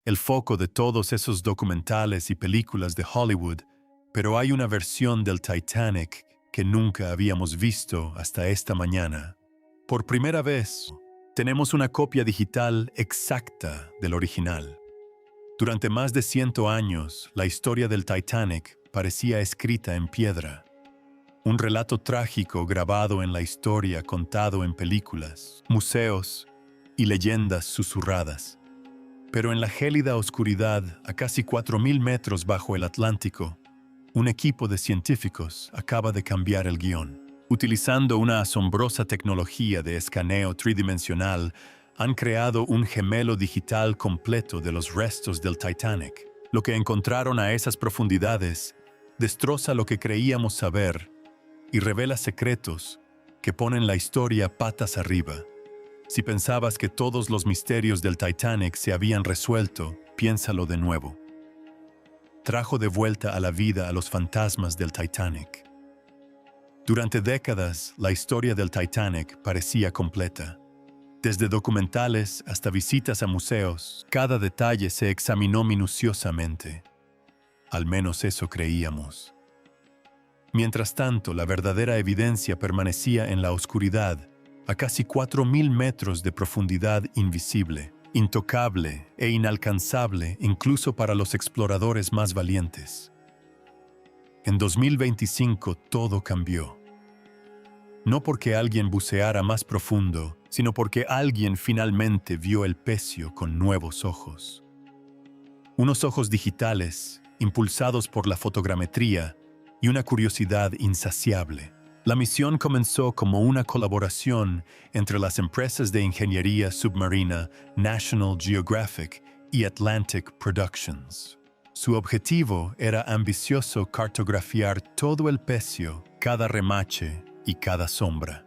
el foco de todos esos documentales y películas de Hollywood, pero hay una versión del Titanic que nunca habíamos visto hasta esta mañana. Por primera vez, tenemos una copia digital exacta del original. Durante más de 100 años, la historia del Titanic parecía escrita en piedra. Un relato trágico grabado en la historia, contado en películas, museos y leyendas susurradas. Pero en la gélida oscuridad, a casi 4.000 metros bajo el Atlántico, un equipo de científicos acaba de cambiar el guión. Utilizando una asombrosa tecnología de escaneo tridimensional, han creado un gemelo digital completo de los restos del Titanic. Lo que encontraron a esas profundidades destroza lo que creíamos saber y revela secretos que ponen la historia patas arriba. Si pensabas que todos los misterios del Titanic se habían resuelto, piénsalo de nuevo. Trajo de vuelta a la vida a los fantasmas del Titanic. Durante décadas, la historia del Titanic parecía completa. Desde documentales hasta visitas a museos, cada detalle se examinó minuciosamente. Al menos eso creíamos. Mientras tanto, la verdadera evidencia permanecía en la oscuridad, a casi 4.000 metros de profundidad invisible, intocable e inalcanzable incluso para los exploradores más valientes. En 2025 todo cambió. No porque alguien buceara más profundo, sino porque alguien finalmente vio el pecio con nuevos ojos. Unos ojos digitales, impulsados por la fotogrametría y una curiosidad insaciable. La misión comenzó como una colaboración entre las empresas de ingeniería submarina National Geographic y Atlantic Productions. Su objetivo era ambicioso: cartografiar todo el pecio, cada remache y cada sombra.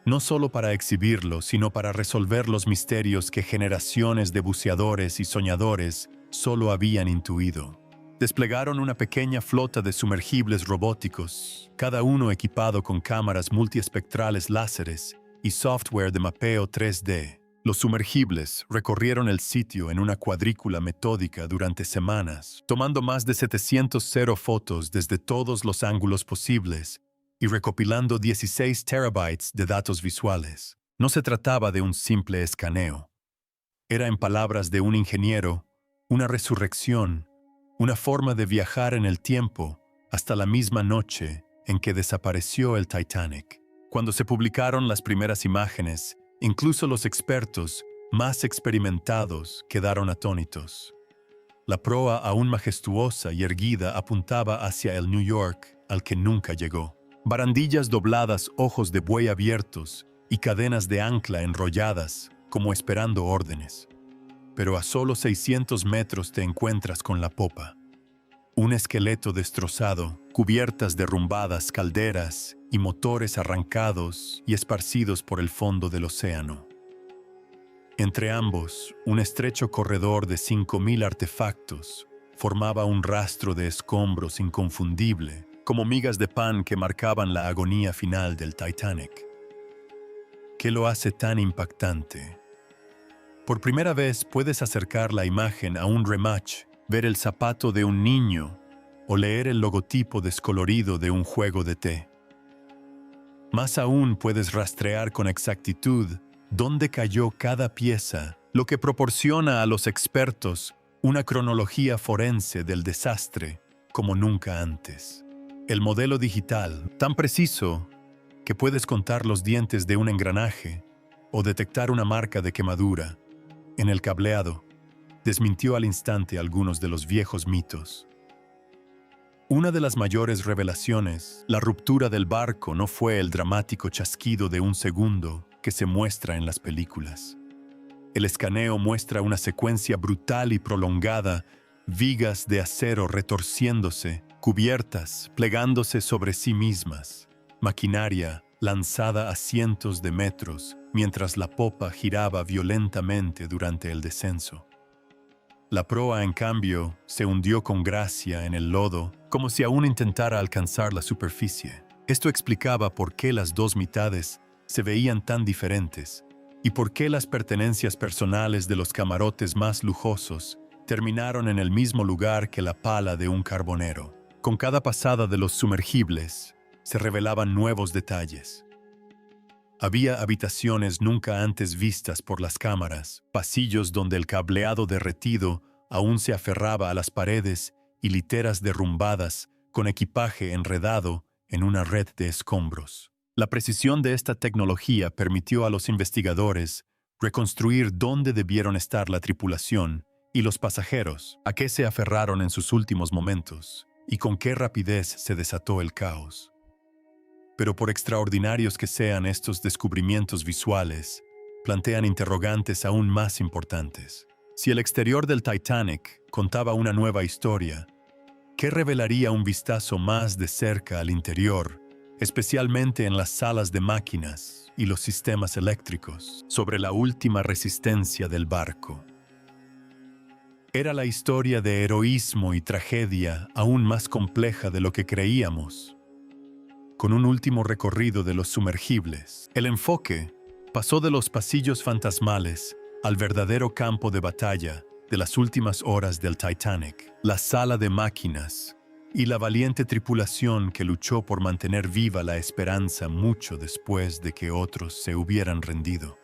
No solo para exhibirlo, sino para resolver los misterios que generaciones de buceadores y soñadores solo habían intuido. Desplegaron una pequeña flota de sumergibles robóticos, cada uno equipado con cámaras multiespectrales láseres y software de mapeo 3D. Los sumergibles recorrieron el sitio en una cuadrícula metódica durante semanas, tomando más de 700 fotos desde todos los ángulos posibles y recopilando 16 terabytes de datos visuales. No se trataba de un simple escaneo. Era, en palabras de un ingeniero, una resurrección, una forma de viajar en el tiempo hasta la misma noche en que desapareció el Titanic. Cuando se publicaron las primeras imágenes, incluso los expertos más experimentados quedaron atónitos. La proa, aún majestuosa y erguida, apuntaba hacia el New York al que nunca llegó. Barandillas dobladas, ojos de buey abiertos y cadenas de ancla enrolladas, como esperando órdenes. Pero a solo 600 metros te encuentras con la popa. Un esqueleto destrozado, cubiertas derrumbadas, calderas y motores arrancados y esparcidos por el fondo del océano. Entre ambos, un estrecho corredor de 5.000 artefactos formaba un rastro de escombros inconfundible, como migas de pan que marcaban la agonía final del Titanic. ¿Qué lo hace tan impactante? Por primera vez puedes acercar la imagen a un rematch, ver el zapato de un niño o leer el logotipo descolorido de un juego de té. Más aún puedes rastrear con exactitud dónde cayó cada pieza, lo que proporciona a los expertos una cronología forense del desastre como nunca antes. El modelo digital, tan preciso que puedes contar los dientes de un engranaje o detectar una marca de quemadura en el cableado, desmintió al instante algunos de los viejos mitos. Una de las mayores revelaciones, la ruptura del barco, no fue el dramático chasquido de un segundo que se muestra en las películas. El escaneo muestra una secuencia brutal y prolongada, vigas de acero retorciéndose, cubiertas, plegándose sobre sí mismas, maquinaria lanzada a cientos de metros mientras la popa giraba violentamente durante el descenso. La proa, en cambio, se hundió con gracia en el lodo, como si aún intentara alcanzar la superficie. Esto explicaba por qué las dos mitades se veían tan diferentes, ¿Y por qué las pertenencias personales de los camarotes más lujosos terminaron en el mismo lugar que la pala de un carbonero? Con cada pasada de los sumergibles, se revelaban nuevos detalles. Había habitaciones nunca antes vistas por las cámaras, pasillos donde el cableado derretido aún se aferraba a las paredes y literas derrumbadas con equipaje enredado en una red de escombros. La precisión de esta tecnología permitió a los investigadores reconstruir dónde debieron estar la tripulación y los pasajeros, a qué se aferraron en sus últimos momentos y con qué rapidez se desató el caos. Pero por extraordinarios que sean estos descubrimientos visuales, plantean interrogantes aún más importantes. Si el exterior del Titanic contaba una nueva historia, ¿qué revelaría un vistazo más de cerca al interior, especialmente en las salas de máquinas y los sistemas eléctricos, sobre la última resistencia del barco? Era la historia de heroísmo y tragedia aún más compleja de lo que creíamos. Con un último recorrido de los sumergibles, el enfoque pasó de los pasillos fantasmales al verdadero campo de batalla de las últimas horas del Titanic, la sala de máquinas y la valiente tripulación que luchó por mantener viva la esperanza mucho después de que otros se hubieran rendido.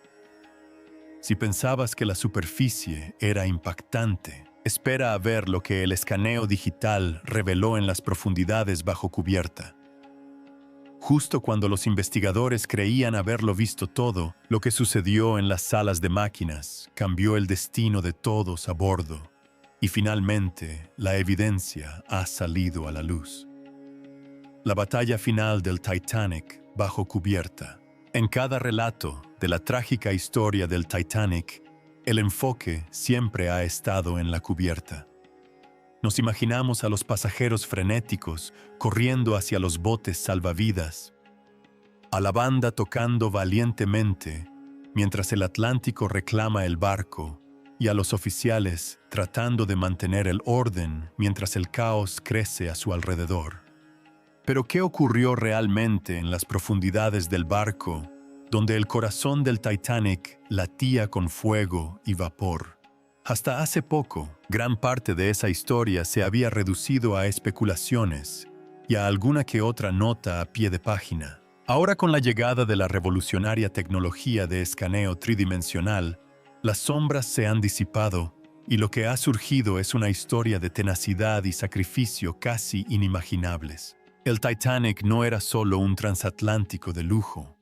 Si pensabas que la superficie era impactante, espera a ver lo que el escaneo digital reveló en las profundidades bajo cubierta. Justo cuando los investigadores creían haberlo visto todo, lo que sucedió en las salas de máquinas cambió el destino de todos a bordo, y finalmente la evidencia ha salido a la luz. La batalla final del Titanic bajo cubierta. En cada relato de la trágica historia del Titanic, el enfoque siempre ha estado en la cubierta. Nos imaginamos a los pasajeros frenéticos corriendo hacia los botes salvavidas, a la banda tocando valientemente mientras el Atlántico reclama el barco y a los oficiales tratando de mantener el orden mientras el caos crece a su alrededor. Pero ¿qué ocurrió realmente en las profundidades del barco, donde el corazón del Titanic latía con fuego y vapor? Hasta hace poco, gran parte de esa historia se había reducido a especulaciones y a alguna que otra nota a pie de página. Ahora, con la llegada de la revolucionaria tecnología de escaneo tridimensional, las sombras se han disipado y lo que ha surgido es una historia de tenacidad y sacrificio casi inimaginables. El Titanic no era solo un transatlántico de lujo.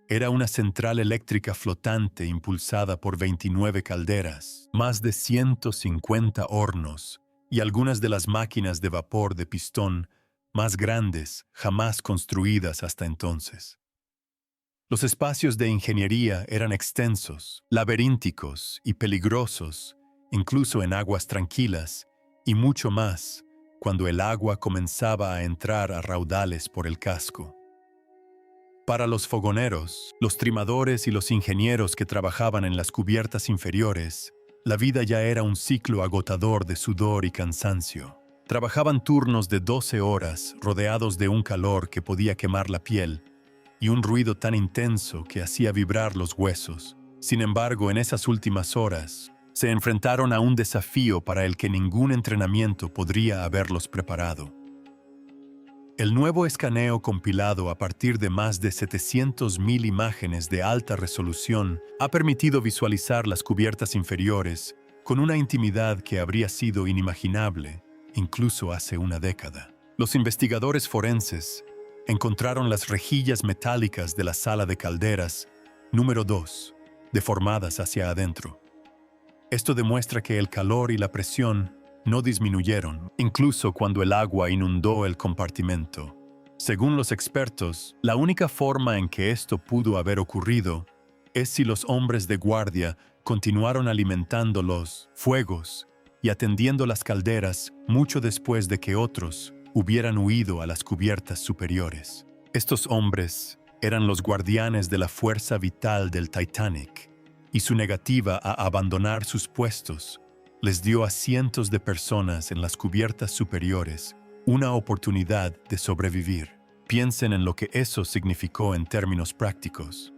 Era una central eléctrica flotante impulsada por 29 calderas, más de 150 hornos y algunas de las máquinas de vapor de pistón más grandes jamás construidas hasta entonces. Los espacios de ingeniería eran extensos, laberínticos y peligrosos, incluso en aguas tranquilas, y mucho más cuando el agua comenzaba a entrar a raudales por el casco. Para los fogoneros, los trimadores y los ingenieros que trabajaban en las cubiertas inferiores, la vida ya era un ciclo agotador de sudor y cansancio. Trabajaban turnos de 12 horas rodeados de un calor que podía quemar la piel y un ruido tan intenso que hacía vibrar los huesos. Sin embargo, en esas últimas horas, se enfrentaron a un desafío para el que ningún entrenamiento podría haberlos preparado. El nuevo escaneo compilado a partir de más de 700.000 imágenes de alta resolución ha permitido visualizar las cubiertas inferiores con una intimidad que habría sido inimaginable incluso hace una década. Los investigadores forenses encontraron las rejillas metálicas de la sala de calderas número 2, deformadas hacia adentro. Esto demuestra que el calor y la presión no disminuyeron, incluso cuando el agua inundó el compartimento. Según los expertos, la única forma en que esto pudo haber ocurrido es si los hombres de guardia continuaron alimentando los fuegos y atendiendo las calderas mucho después de que otros hubieran huido a las cubiertas superiores. Estos hombres eran los guardianes de la fuerza vital del Titanic, y su negativa a abandonar sus puestos les dio a cientos de personas en las cubiertas superiores una oportunidad de sobrevivir. Piensen en lo que eso significó en términos prácticos.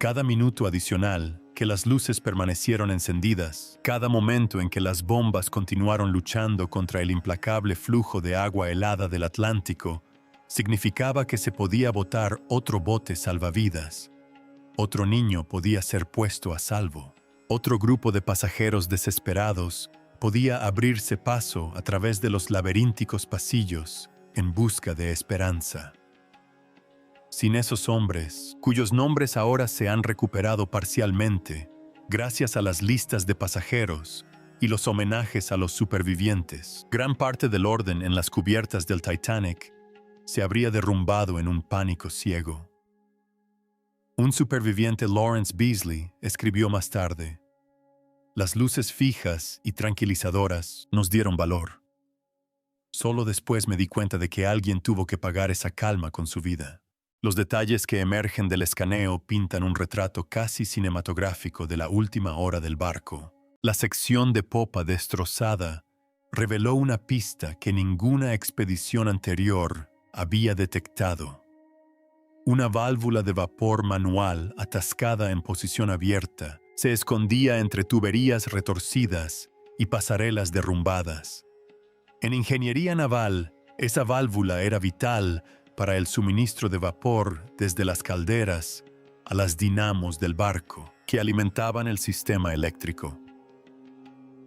Cada minuto adicional que las luces permanecieron encendidas, cada momento en que las bombas continuaron luchando contra el implacable flujo de agua helada del Atlántico, significaba que se podía botar otro bote salvavidas. Otro niño podía ser puesto a salvo. Otro grupo de pasajeros desesperados podía abrirse paso a través de los laberínticos pasillos en busca de esperanza. Sin esos hombres, cuyos nombres ahora se han recuperado parcialmente, gracias a las listas de pasajeros y los homenajes a los supervivientes, gran parte del orden en las cubiertas del Titanic se habría derrumbado en un pánico ciego. Un superviviente, Lawrence Beasley, escribió más tarde: «Las luces fijas y tranquilizadoras nos dieron valor. Solo después me di cuenta de que alguien tuvo que pagar esa calma con su vida». Los detalles que emergen del escaneo pintan un retrato casi cinematográfico de la última hora del barco. La sección de popa destrozada reveló una pista que ninguna expedición anterior había detectado. Una válvula de vapor manual atascada en posición abierta se escondía entre tuberías retorcidas y pasarelas derrumbadas. En ingeniería naval, esa válvula era vital para el suministro de vapor desde las calderas a las dinamos del barco que alimentaban el sistema eléctrico.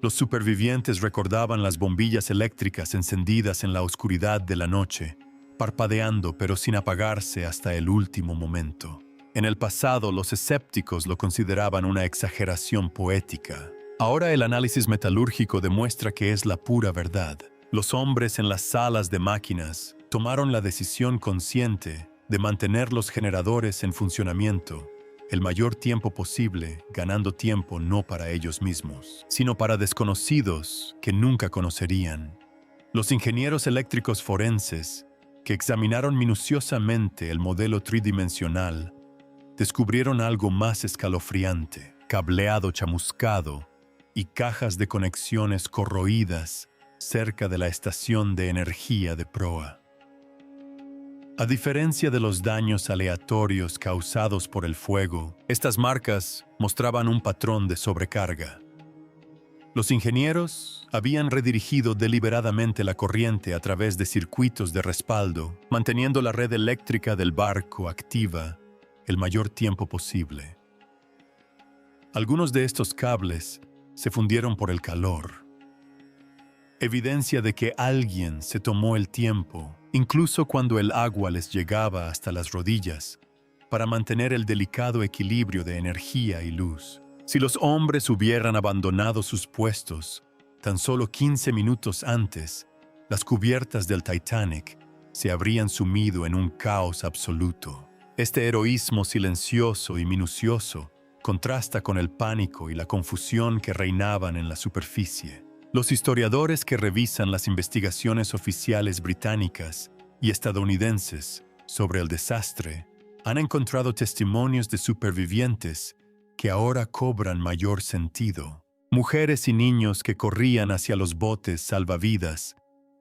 Los supervivientes recordaban las bombillas eléctricas encendidas en la oscuridad de la noche, parpadeando pero sin apagarse hasta el último momento. En el pasado, los escépticos lo consideraban una exageración poética. Ahora el análisis metalúrgico demuestra que es la pura verdad. Los hombres en las salas de máquinas tomaron la decisión consciente de mantener los generadores en funcionamiento el mayor tiempo posible, ganando tiempo no para ellos mismos, sino para desconocidos que nunca conocerían. Los ingenieros eléctricos forenses, que examinaron minuciosamente el modelo tridimensional, descubrieron algo más escalofriante: cableado chamuscado y cajas de conexiones corroídas cerca de la estación de energía de proa. A diferencia de los daños aleatorios causados por el fuego, estas marcas mostraban un patrón de sobrecarga. Los ingenieros habían redirigido deliberadamente la corriente a través de circuitos de respaldo, manteniendo la red eléctrica del barco activa el mayor tiempo posible. Algunos de estos cables se fundieron por el calor. Evidencia de que alguien se tomó el tiempo, incluso cuando el agua les llegaba hasta las rodillas, para mantener el delicado equilibrio de energía y luz. Si los hombres hubieran abandonado sus puestos tan solo 15 minutos antes, las cubiertas del Titanic se habrían sumido en un caos absoluto. Este heroísmo silencioso y minucioso contrasta con el pánico y la confusión que reinaban en la superficie. Los historiadores que revisan las investigaciones oficiales británicas y estadounidenses sobre el desastre han encontrado testimonios de supervivientes que ahora cobran mayor sentido. Mujeres y niños que corrían hacia los botes salvavidas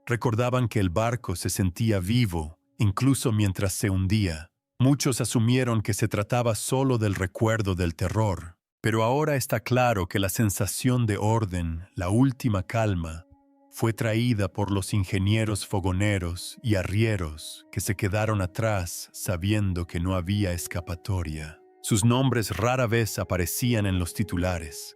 recordaban que el barco se sentía vivo incluso mientras se hundía. Muchos asumieron que se trataba solo del recuerdo del terror. Pero ahora está claro que la sensación de orden, la última calma, fue traída por los ingenieros fogoneros y arrieros que se quedaron atrás sabiendo que no había escapatoria. Sus nombres rara vez aparecían en los titulares.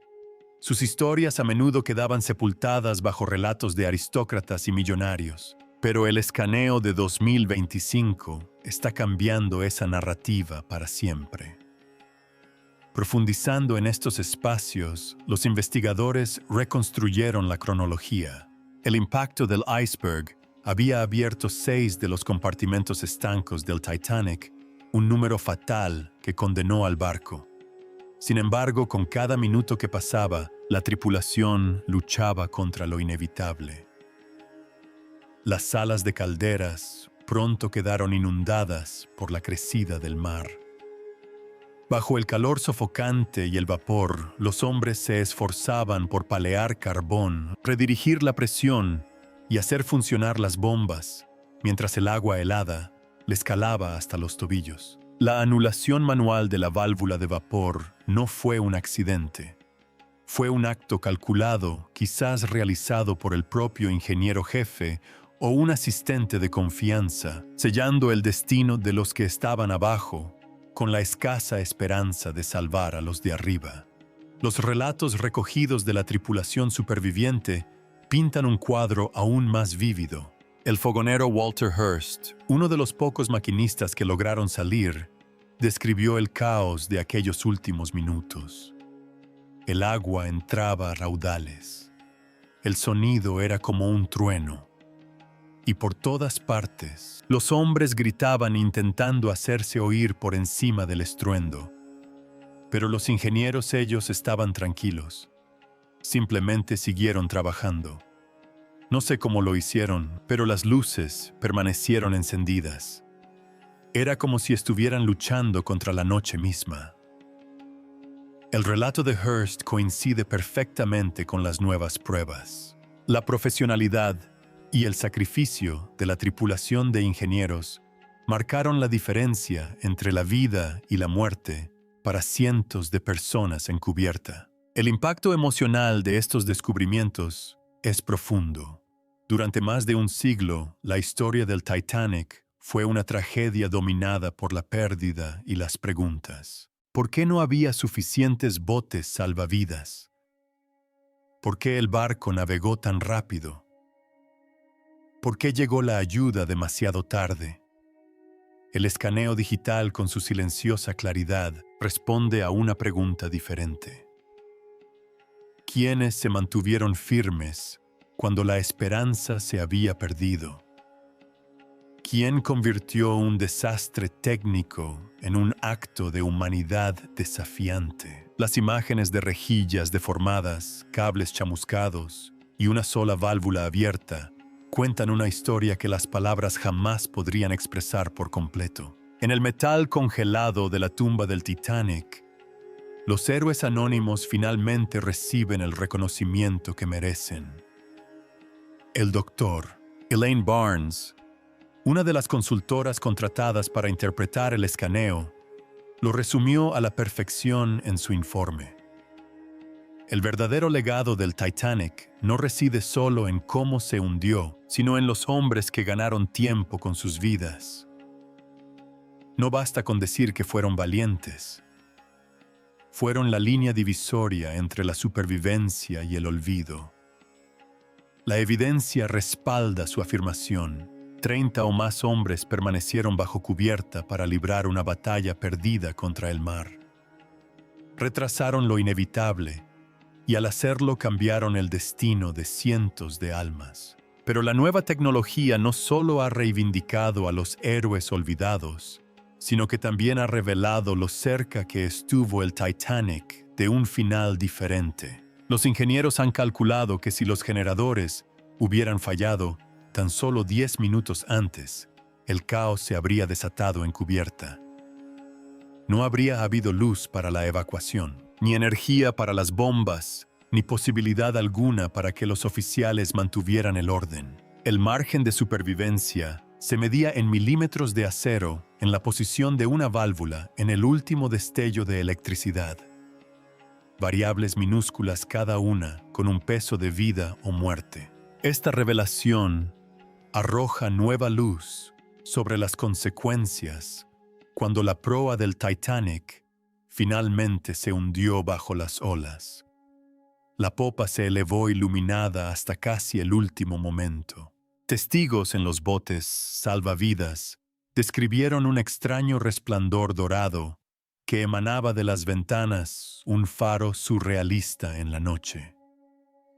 Sus historias a menudo quedaban sepultadas bajo relatos de aristócratas y millonarios. Pero el escaneo de 2025 está cambiando esa narrativa para siempre. Profundizando en estos espacios, los investigadores reconstruyeron la cronología. El impacto del iceberg había abierto 6 de los compartimentos estancos del Titanic, un número fatal que condenó al barco. Sin embargo, con cada minuto que pasaba, la tripulación luchaba contra lo inevitable. Las salas de calderas pronto quedaron inundadas por la crecida del mar. Bajo el calor sofocante y el vapor, los hombres se esforzaban por palear carbón, redirigir la presión y hacer funcionar las bombas, mientras el agua helada les calaba hasta los tobillos. La anulación manual de la válvula de vapor no fue un accidente. Fue un acto calculado, quizás realizado por el propio ingeniero jefe o un asistente de confianza, sellando el destino de los que estaban abajo, con la escasa esperanza de salvar a los de arriba. Los relatos recogidos de la tripulación superviviente pintan un cuadro aún más vívido. El fogonero Walter Hurst, uno de los pocos maquinistas que lograron salir, describió el caos de aquellos últimos minutos. El agua entraba a raudales. El sonido era como un trueno. Y por todas partes, los hombres gritaban intentando hacerse oír por encima del estruendo. Pero los ingenieros ellos estaban tranquilos. Simplemente siguieron trabajando. No sé cómo lo hicieron, pero las luces permanecieron encendidas. Era como si estuvieran luchando contra la noche misma. El relato de Hurst coincide perfectamente con las nuevas pruebas. La profesionalidad y el sacrificio de la tripulación de ingenieros marcaron la diferencia entre la vida y la muerte para cientos de personas en cubierta. El impacto emocional de estos descubrimientos es profundo. Durante más de un siglo, la historia del Titanic fue una tragedia dominada por la pérdida y las preguntas. ¿Por qué no había suficientes botes salvavidas? ¿Por qué el barco navegó tan rápido? ¿Por qué llegó la ayuda demasiado tarde? El escaneo digital con su silenciosa claridad responde a una pregunta diferente. ¿Quiénes se mantuvieron firmes cuando la esperanza se había perdido? ¿Quién convirtió un desastre técnico en un acto de humanidad desafiante? Las imágenes de rejillas deformadas, cables chamuscados y una sola válvula abierta cuentan una historia que las palabras jamás podrían expresar por completo. En el metal congelado de la tumba del Titanic, los héroes anónimos finalmente reciben el reconocimiento que merecen. El doctor Elaine Barnes, una de las consultoras contratadas para interpretar el escaneo, lo resumió a la perfección en su informe. El verdadero legado del Titanic no reside solo en cómo se hundió, sino en los hombres que ganaron tiempo con sus vidas. No basta con decir que fueron valientes. Fueron la línea divisoria entre la supervivencia y el olvido. La evidencia respalda su afirmación. 30 o más hombres permanecieron bajo cubierta para librar una batalla perdida contra el mar. Retrasaron lo inevitable y al hacerlo cambiaron el destino de cientos de almas. Pero la nueva tecnología no solo ha reivindicado a los héroes olvidados, sino que también ha revelado lo cerca que estuvo el Titanic de un final diferente. Los ingenieros han calculado que si los generadores hubieran fallado tan solo 10 minutos antes, el caos se habría desatado en cubierta. No habría habido luz para la evacuación, ni energía para las bombas, ni posibilidad alguna para que los oficiales mantuvieran el orden. El margen de supervivencia se medía en milímetros de acero en la posición de una válvula en el último destello de electricidad. Variables minúsculas cada una con un peso de vida o muerte. Esta revelación arroja nueva luz sobre las consecuencias cuando la proa del Titanic finalmente se hundió bajo las olas. La popa se elevó iluminada hasta casi el último momento. Testigos en los botes salvavidas describieron un extraño resplandor dorado que emanaba de las ventanas, un faro surrealista en la noche.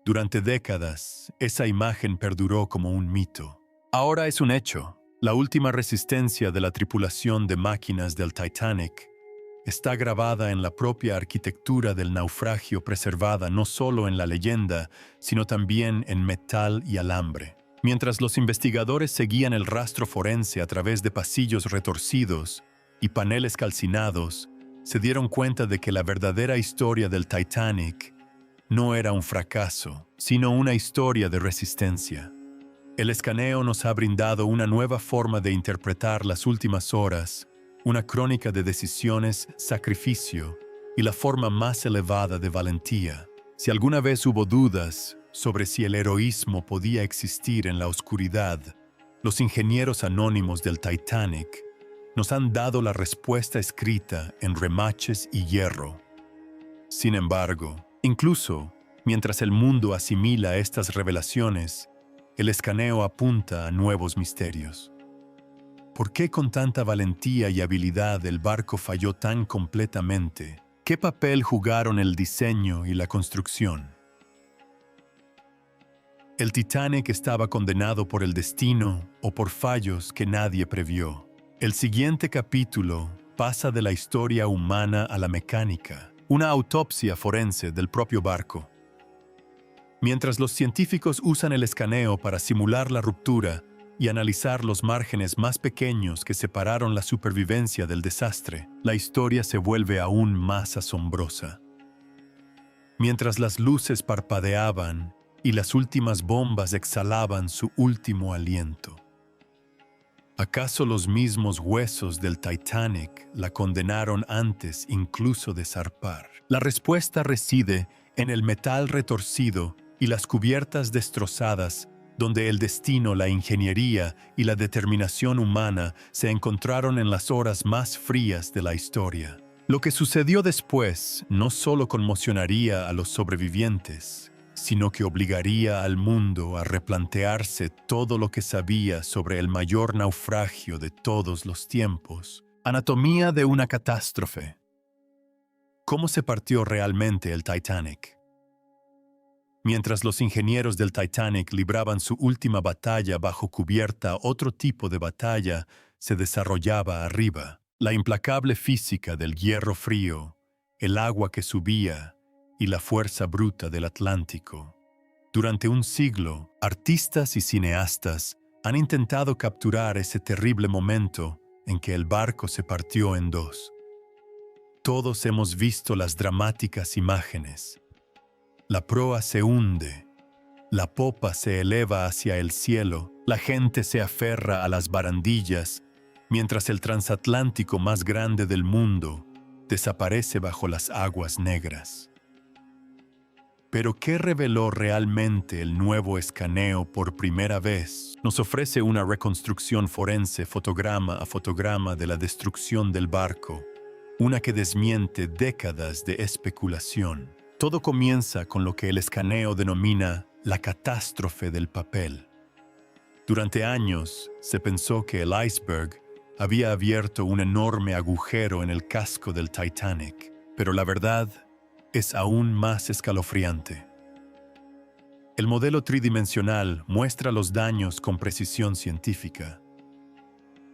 Durante décadas, esa imagen perduró como un mito. Ahora es un hecho. La última resistencia de la tripulación de máquinas del Titanic está grabada en la propia arquitectura del naufragio, preservada no solo en la leyenda, sino también en metal y alambre. Mientras los investigadores seguían el rastro forense a través de pasillos retorcidos y paneles calcinados, se dieron cuenta de que la verdadera historia del Titanic no era un fracaso, sino una historia de resistencia. El escaneo nos ha brindado una nueva forma de interpretar las últimas horas una crónica de decisiones, sacrificio y la forma más elevada de valentía. Si alguna vez hubo dudas sobre si el heroísmo podía existir en la oscuridad, los ingenieros anónimos del Titanic nos han dado la respuesta escrita en remaches y hierro. Sin embargo, incluso mientras el mundo asimila estas revelaciones, el escaneo apunta a nuevos misterios. ¿Por qué con tanta valentía y habilidad el barco falló tan completamente? ¿Qué papel jugaron el diseño y la construcción? ¿El Titanic estaba condenado por el destino o por fallos que nadie previó? El siguiente capítulo pasa de la historia humana a la mecánica, una autopsia forense del propio barco. Mientras los científicos usan el escaneo para simular la ruptura y analizar los márgenes más pequeños que separaron la supervivencia del desastre, la historia se vuelve aún más asombrosa. Mientras las luces parpadeaban y las últimas bombas exhalaban su último aliento, ¿acaso los mismos huesos del Titanic la condenaron antes incluso de zarpar? La respuesta reside en el metal retorcido y las cubiertas destrozadas, donde el destino, la ingeniería y la determinación humana se encontraron en las horas más frías de la historia. Lo que sucedió después no solo conmocionaría a los sobrevivientes, sino que obligaría al mundo a replantearse todo lo que sabía sobre el mayor naufragio de todos los tiempos. Anatomía de una catástrofe. ¿Cómo se partió realmente el Titanic? Mientras los ingenieros del Titanic libraban su última batalla bajo cubierta, otro tipo de batalla se desarrollaba arriba. La implacable física del hierro frío, el agua que subía y la fuerza bruta del Atlántico. Durante un siglo, artistas y cineastas han intentado capturar ese terrible momento en que el barco se partió en dos. Todos hemos visto las dramáticas imágenes. La proa se hunde, la popa se eleva hacia el cielo, la gente se aferra a las barandillas, mientras el transatlántico más grande del mundo desaparece bajo las aguas negras. Pero ¿qué reveló realmente el nuevo escaneo por primera vez? Nos ofrece una reconstrucción forense fotograma a fotograma de la destrucción del barco, una que desmiente décadas de especulación. Todo comienza con lo que el escaneo denomina la catástrofe del papel. Durante años se pensó que el iceberg había abierto un enorme agujero en el casco del Titanic, pero la verdad es aún más escalofriante. El modelo tridimensional muestra los daños con precisión científica.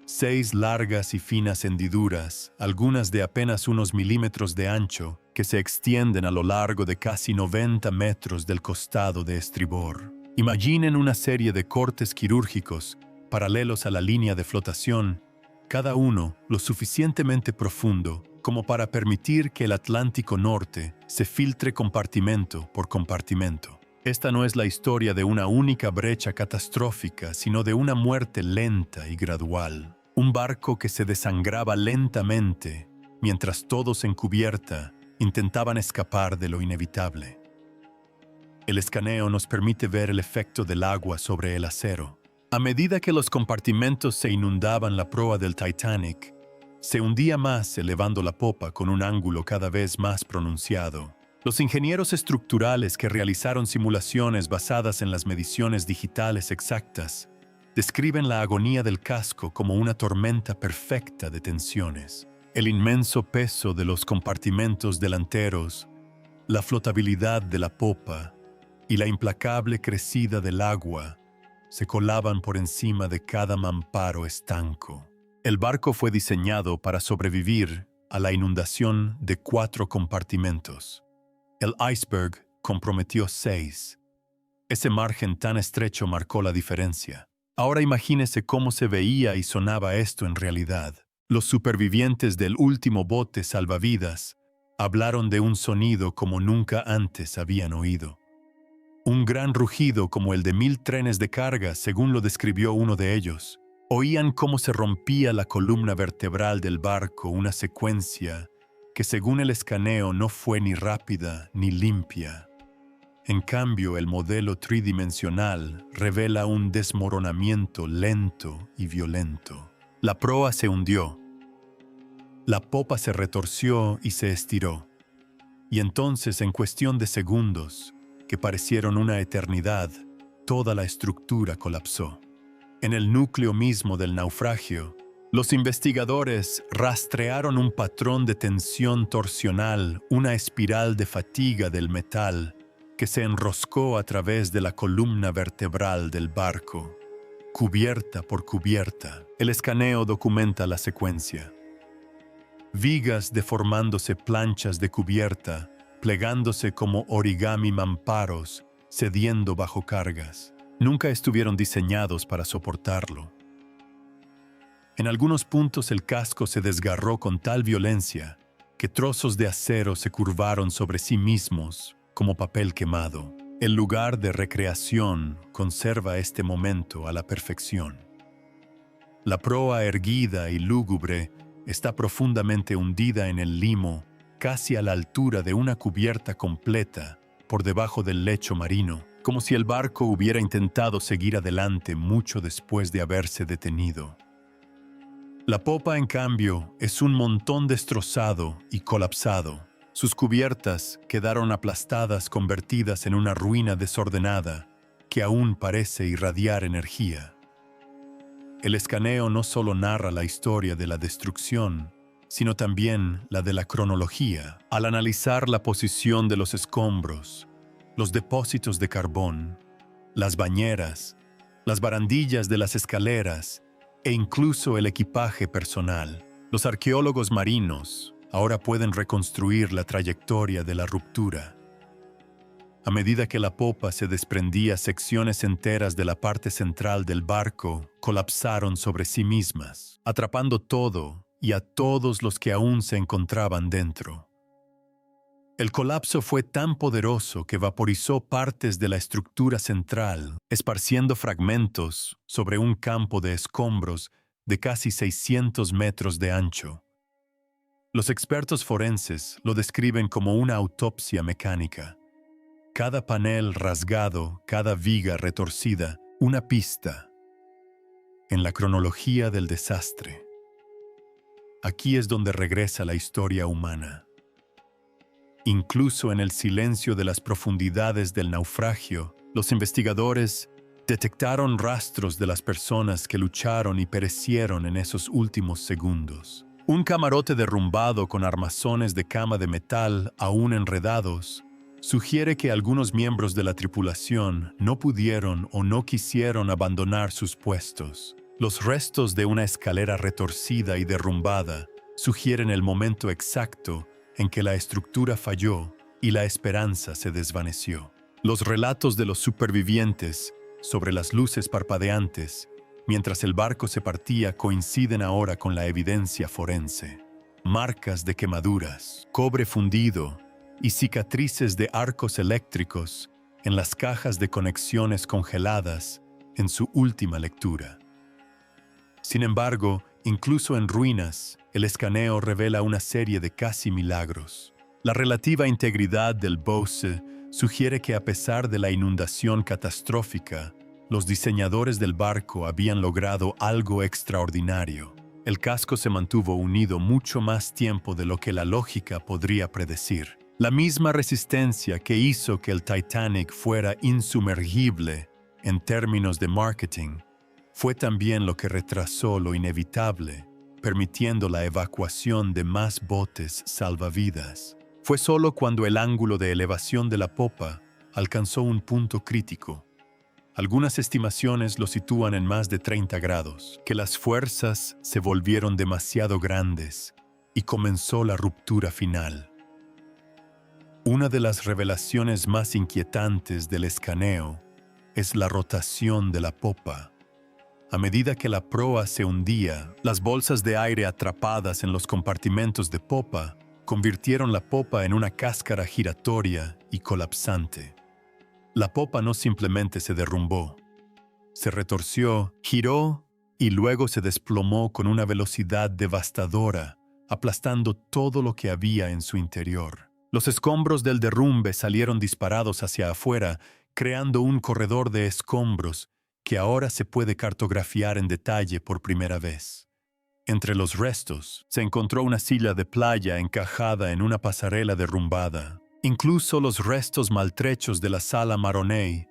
6 largas y finas hendiduras, algunas de apenas unos milímetros de ancho, que se extienden a lo largo de casi 90 metros del costado de estribor. Imaginen una serie de cortes quirúrgicos paralelos a la línea de flotación, cada uno lo suficientemente profundo como para permitir que el Atlántico Norte se filtre compartimento por compartimento. Esta no es la historia de una única brecha catastrófica, sino de una muerte lenta y gradual. Un barco que se desangraba lentamente, mientras todos en cubierta intentaban escapar de lo inevitable. El escaneo nos permite ver el efecto del agua sobre el acero. A medida que los compartimentos se inundaban, la proa del Titanic se hundía más, elevando la popa con un ángulo cada vez más pronunciado. Los ingenieros estructurales que realizaron simulaciones basadas en las mediciones digitales exactas describen la agonía del casco como una tormenta perfecta de tensiones. El inmenso peso de los compartimentos delanteros, la flotabilidad de la popa y la implacable crecida del agua se colaban por encima de cada mamparo estanco. El barco fue diseñado para sobrevivir a la inundación de 4 compartimentos. El iceberg comprometió 6. Ese margen tan estrecho marcó la diferencia. Ahora imagínese cómo se veía y sonaba esto en realidad. Los supervivientes del último bote salvavidas hablaron de un sonido como nunca antes habían oído. Un gran rugido como el de 1000 trenes de carga, según lo describió uno de ellos. Oían cómo se rompía la columna vertebral del barco, una secuencia que según el escaneo no fue ni rápida ni limpia. En cambio, el modelo tridimensional revela un desmoronamiento lento y violento. La proa se hundió. La popa se retorció y se estiró. Y entonces, en cuestión de segundos, que parecieron una eternidad, toda la estructura colapsó. En el núcleo mismo del naufragio, los investigadores rastrearon un patrón de tensión torsional, una espiral de fatiga del metal que se enroscó a través de la columna vertebral del barco. Cubierta por cubierta, el escaneo documenta la secuencia. Vigas deformándose, planchas de cubierta, plegándose como origami mamparos, cediendo bajo cargas. Nunca estuvieron diseñados para soportarlo. En algunos puntos el casco se desgarró con tal violencia que trozos de acero se curvaron sobre sí mismos como papel quemado. El lugar de recreación conserva este momento a la perfección. La proa erguida y lúgubre está profundamente hundida en el limo, casi a la altura de una cubierta completa, por debajo del lecho marino, como si el barco hubiera intentado seguir adelante mucho después de haberse detenido. La popa, en cambio, es un montón destrozado y colapsado. Sus cubiertas quedaron aplastadas, convertidas en una ruina desordenada que aún parece irradiar energía. El escaneo no solo narra la historia de la destrucción, sino también la de la cronología. Al analizar la posición de los escombros, los depósitos de carbón, las bañeras, las barandillas de las escaleras e incluso el equipaje personal, los arqueólogos marinos ahora pueden reconstruir la trayectoria de la ruptura. A medida que la popa se desprendía, secciones enteras de la parte central del barco colapsaron sobre sí mismas, atrapando todo y a todos los que aún se encontraban dentro. El colapso fue tan poderoso que vaporizó partes de la estructura central, esparciendo fragmentos sobre un campo de escombros de casi 600 metros de ancho. Los expertos forenses lo describen como una autopsia mecánica. Cada panel rasgado, cada viga retorcida, una pista en la cronología del desastre. Aquí es donde regresa la historia humana. Incluso en el silencio de las profundidades del naufragio, los investigadores detectaron rastros de las personas que lucharon y perecieron en esos últimos segundos. Un camarote derrumbado con armazones de cama de metal aún enredados sugiere que algunos miembros de la tripulación no pudieron o no quisieron abandonar sus puestos. Los restos de una escalera retorcida y derrumbada sugieren el momento exacto en que la estructura falló y la esperanza se desvaneció. Los relatos de los supervivientes sobre las luces parpadeantes mientras el barco se partía coinciden ahora con la evidencia forense. Marcas de quemaduras, cobre fundido y cicatrices de arcos eléctricos en las cajas de conexiones congeladas en su última lectura. Sin embargo, incluso en ruinas, el escaneo revela una serie de casi milagros. La relativa integridad del Bose sugiere que a pesar de la inundación catastrófica, los diseñadores del barco habían logrado algo extraordinario. El casco se mantuvo unido mucho más tiempo de lo que la lógica podría predecir. La misma resistencia que hizo que el Titanic fuera insumergible en términos de marketing, fue también lo que retrasó lo inevitable, permitiendo la evacuación de más botes salvavidas. Fue solo cuando el ángulo de elevación de la popa alcanzó un punto crítico. Algunas estimaciones lo sitúan en más de 30 grados, que las fuerzas se volvieron demasiado grandes y comenzó la ruptura final. Una de las revelaciones más inquietantes del escaneo es la rotación de la popa. A medida que la proa se hundía, las bolsas de aire atrapadas en los compartimentos de popa convirtieron la popa en una cáscara giratoria y colapsante. La popa no simplemente se derrumbó, se retorció, giró y luego se desplomó con una velocidad devastadora, aplastando todo lo que había en su interior. Los escombros del derrumbe salieron disparados hacia afuera, creando un corredor de escombros que ahora se puede cartografiar en detalle por primera vez. Entre los restos se encontró una silla de playa encajada en una pasarela derrumbada. Incluso los restos maltrechos de la sala Maroney,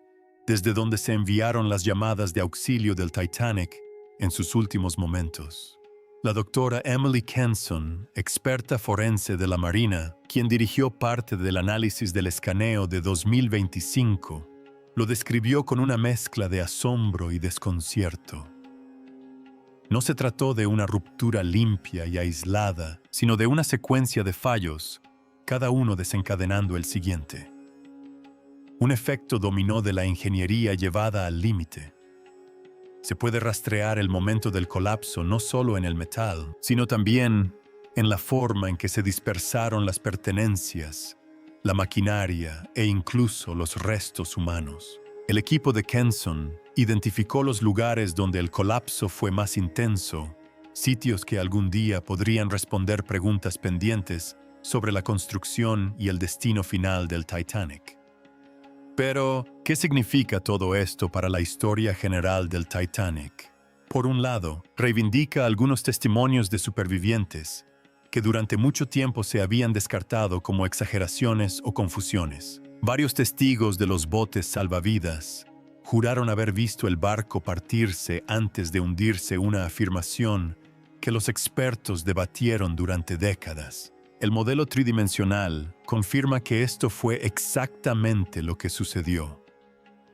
desde donde se enviaron las llamadas de auxilio del Titanic en sus últimos momentos. La doctora Emily Kenson, experta forense de la Marina, quien dirigió parte del análisis del escaneo de 2025, lo describió con una mezcla de asombro y desconcierto. No se trató de una ruptura limpia y aislada, sino de una secuencia de fallos, cada uno desencadenando el siguiente. Un efecto dominó de la ingeniería llevada al límite. Se puede rastrear el momento del colapso no solo en el metal, sino también en la forma en que se dispersaron las pertenencias, la maquinaria e incluso los restos humanos. El equipo de Kenson identificó los lugares donde el colapso fue más intenso, sitios que algún día podrían responder preguntas pendientes sobre la construcción y el destino final del Titanic. Pero, ¿qué significa todo esto para la historia general del Titanic? Por un lado, reivindica algunos testimonios de supervivientes que durante mucho tiempo se habían descartado como exageraciones o confusiones. Varios testigos de los botes salvavidas juraron haber visto el barco partirse antes de hundirse, una afirmación que los expertos debatieron durante décadas. El modelo tridimensional confirma que esto fue exactamente lo que sucedió.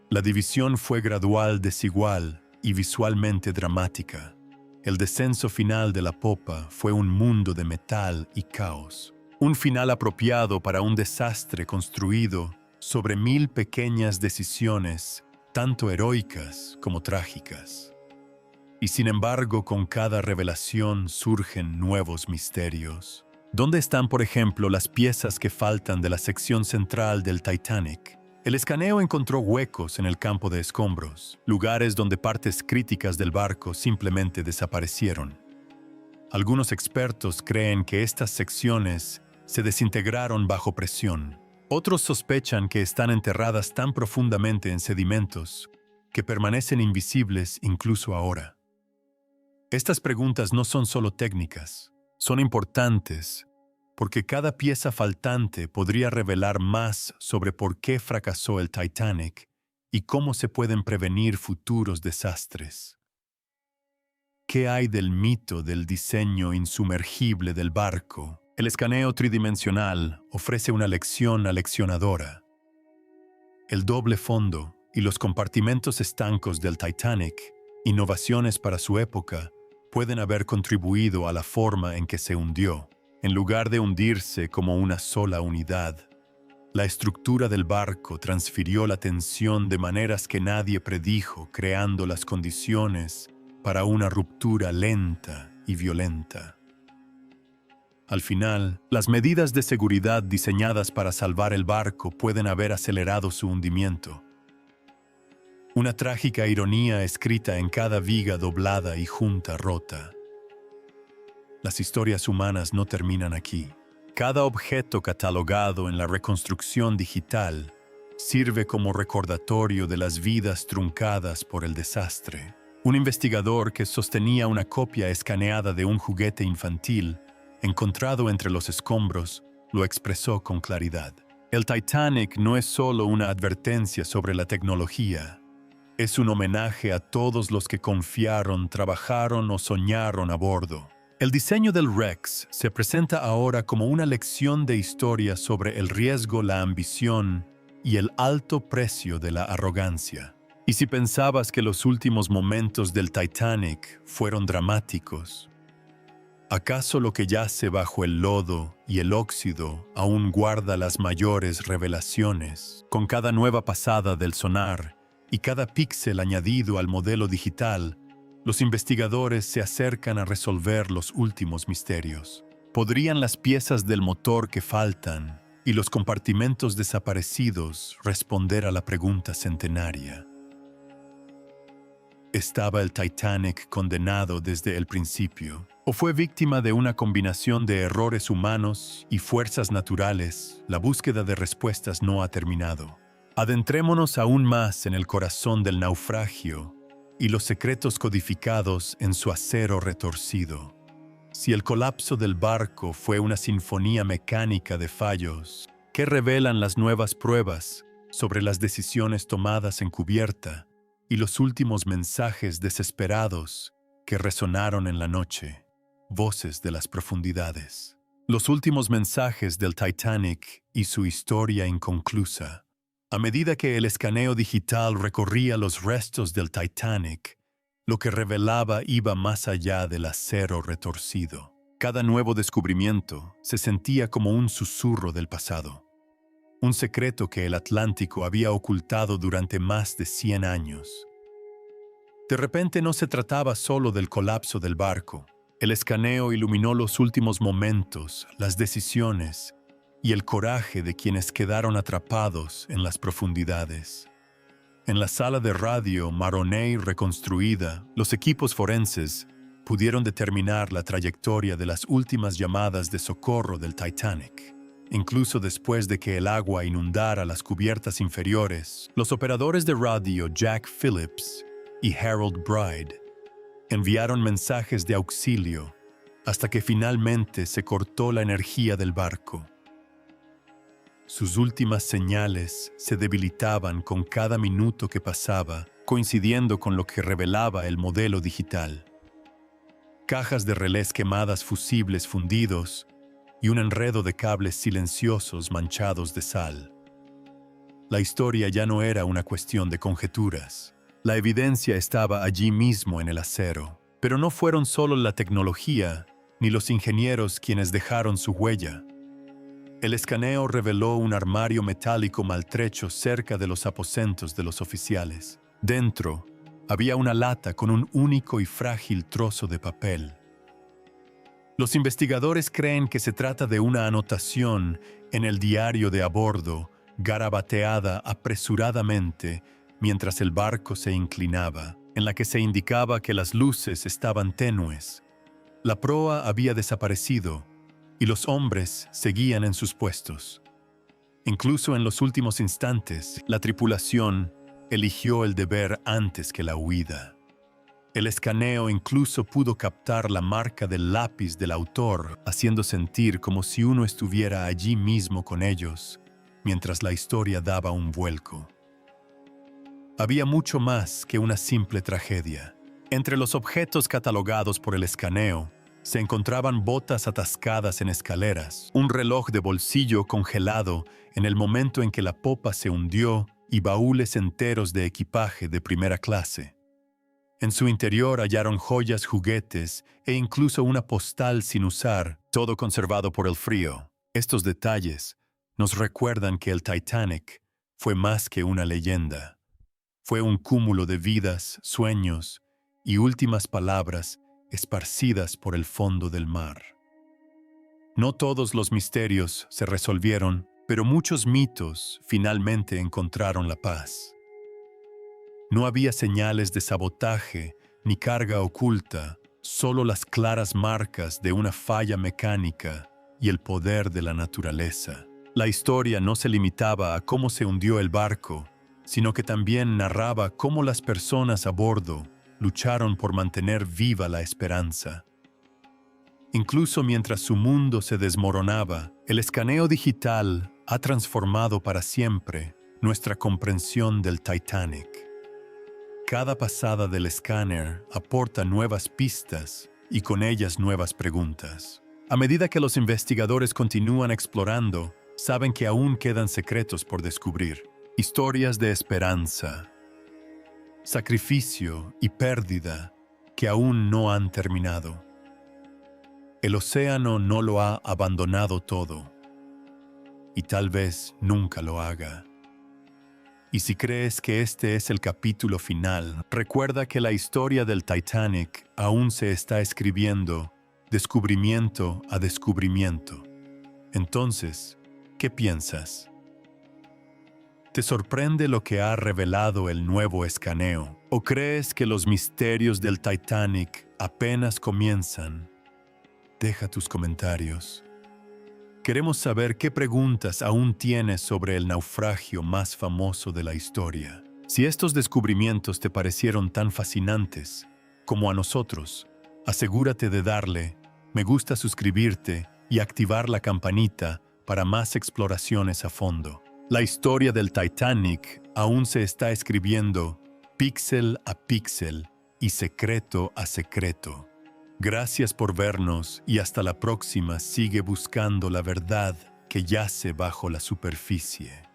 La división fue gradual, desigual y visualmente dramática. El descenso final de la popa fue un mundo de metal y caos. Un final apropiado para un desastre construido sobre 1000 pequeñas decisiones, tanto heroicas como trágicas. Y sin embargo, con cada revelación surgen nuevos misterios. ¿Dónde están, por ejemplo, las piezas que faltan de la sección central del Titanic? El escaneo encontró huecos en el campo de escombros, lugares donde partes críticas del barco simplemente desaparecieron. Algunos expertos creen que estas secciones se desintegraron bajo presión. Otros sospechan que están enterradas tan profundamente en sedimentos que permanecen invisibles incluso ahora. Estas preguntas no son solo técnicas, son importantes porque cada pieza faltante podría revelar más sobre por qué fracasó el Titanic y cómo se pueden prevenir futuros desastres. ¿Qué hay del mito del diseño insumergible del barco? El escaneo tridimensional ofrece una lección aleccionadora. El doble fondo y los compartimentos estancos del Titanic, innovaciones para su época, pueden haber contribuido a la forma en que se hundió. En lugar de hundirse como una sola unidad, la estructura del barco transfirió la tensión de maneras que nadie predijo, creando las condiciones para una ruptura lenta y violenta. Al final, las medidas de seguridad diseñadas para salvar el barco pueden haber acelerado su hundimiento. Una trágica ironía escrita en cada viga doblada y junta rota. Las historias humanas no terminan aquí. Cada objeto catalogado en la reconstrucción digital sirve como recordatorio de las vidas truncadas por el desastre. Un investigador que sostenía una copia escaneada de un juguete infantil encontrado entre los escombros lo expresó con claridad. El Titanic no es solo una advertencia sobre la tecnología. Es un homenaje a todos los que confiaron, trabajaron o soñaron a bordo. El diseño del Rex se presenta ahora como una lección de historia sobre el riesgo, la ambición y el alto precio de la arrogancia. Y si pensabas que los últimos momentos del Titanic fueron dramáticos, ¿acaso lo que yace bajo el lodo y el óxido aún guarda las mayores revelaciones? Con cada nueva pasada del sonar y cada píxel añadido al modelo digital, los investigadores se acercan a resolver los últimos misterios. ¿Podrían las piezas del motor que faltan y los compartimentos desaparecidos responder a la pregunta centenaria? ¿Estaba el Titanic condenado desde el principio? ¿O fue víctima de una combinación de errores humanos y fuerzas naturales? La búsqueda de respuestas no ha terminado. Adentrémonos aún más en el corazón del naufragio y los secretos codificados en su acero retorcido. Si el colapso del barco fue una sinfonía mecánica de fallos, ¿qué revelan las nuevas pruebas sobre las decisiones tomadas en cubierta y los últimos mensajes desesperados que resonaron en la noche? Voces de las profundidades. Los últimos mensajes del Titanic y su historia inconclusa. A medida que el escaneo digital recorría los restos del Titanic, lo que revelaba iba más allá del acero retorcido. Cada nuevo descubrimiento se sentía como un susurro del pasado. Un secreto que el Atlántico había ocultado durante más de 100 años. De repente no se trataba solo del colapso del barco. El escaneo iluminó los últimos momentos, las decisiones y el coraje de quienes quedaron atrapados en las profundidades. En la sala de radio Maroney reconstruida, los equipos forenses pudieron determinar la trayectoria de las últimas llamadas de socorro del Titanic. Incluso después de que el agua inundara las cubiertas inferiores, los operadores de radio Jack Phillips y Harold Bride enviaron mensajes de auxilio hasta que finalmente se cortó la energía del barco. Sus últimas señales se debilitaban con cada minuto que pasaba, coincidiendo con lo que revelaba el modelo digital. Cajas de relés quemadas, fusibles fundidos y un enredo de cables silenciosos manchados de sal. La historia ya no era una cuestión de conjeturas. La evidencia estaba allí mismo en el acero. Pero no fueron solo la tecnología ni los ingenieros quienes dejaron su huella. El escaneo reveló un armario metálico maltrecho cerca de los aposentos de los oficiales. Dentro había una lata con un único y frágil trozo de papel. Los investigadores creen que se trata de una anotación en el diario de a bordo, garabateada apresuradamente mientras el barco se inclinaba, en la que se indicaba que las luces estaban tenues. La proa había desaparecido y los hombres seguían en sus puestos. Incluso en los últimos instantes, la tripulación eligió el deber antes que la huida. El escaneo incluso pudo captar la marca del lápiz del autor, haciendo sentir como si uno estuviera allí mismo con ellos, mientras la historia daba un vuelco. Había mucho más que una simple tragedia. Entre los objetos catalogados por el escaneo, se encontraban botas atascadas en escaleras, un reloj de bolsillo congelado en el momento en que la popa se hundió y baúles enteros de equipaje de primera clase. En su interior hallaron joyas, juguetes e incluso una postal sin usar, todo conservado por el frío. Estos detalles nos recuerdan que el Titanic fue más que una leyenda. Fue un cúmulo de vidas, sueños y últimas palabras esparcidas por el fondo del mar. No todos los misterios se resolvieron, pero muchos mitos finalmente encontraron la paz. No había señales de sabotaje ni carga oculta, solo las claras marcas de una falla mecánica y el poder de la naturaleza. La historia no se limitaba a cómo se hundió el barco, sino que también narraba cómo las personas a bordo lucharon por mantener viva la esperanza. Incluso mientras su mundo se desmoronaba, el escaneo digital ha transformado para siempre nuestra comprensión del Titanic. Cada pasada del escáner aporta nuevas pistas y con ellas nuevas preguntas. A medida que los investigadores continúan explorando, saben que aún quedan secretos por descubrir. Historias de esperanza, sacrificio y pérdida que aún no han terminado. El océano no lo ha abandonado todo y tal vez nunca lo haga. Y si crees que este es el capítulo final, recuerda que la historia del Titanic aún se está escribiendo descubrimiento a descubrimiento. Entonces, ¿qué piensas? ¿Te sorprende lo que ha revelado el nuevo escaneo? ¿O crees que los misterios del Titanic apenas comienzan? Deja tus comentarios. Queremos saber qué preguntas aún tienes sobre el naufragio más famoso de la historia. Si estos descubrimientos te parecieron tan fascinantes como a nosotros, asegúrate de darle me gusta, suscribirte y activar la campanita para más exploraciones a fondo. La historia del Titanic aún se está escribiendo píxel a píxel y secreto a secreto. Gracias por vernos y hasta la próxima. Sigue buscando la verdad que yace bajo la superficie.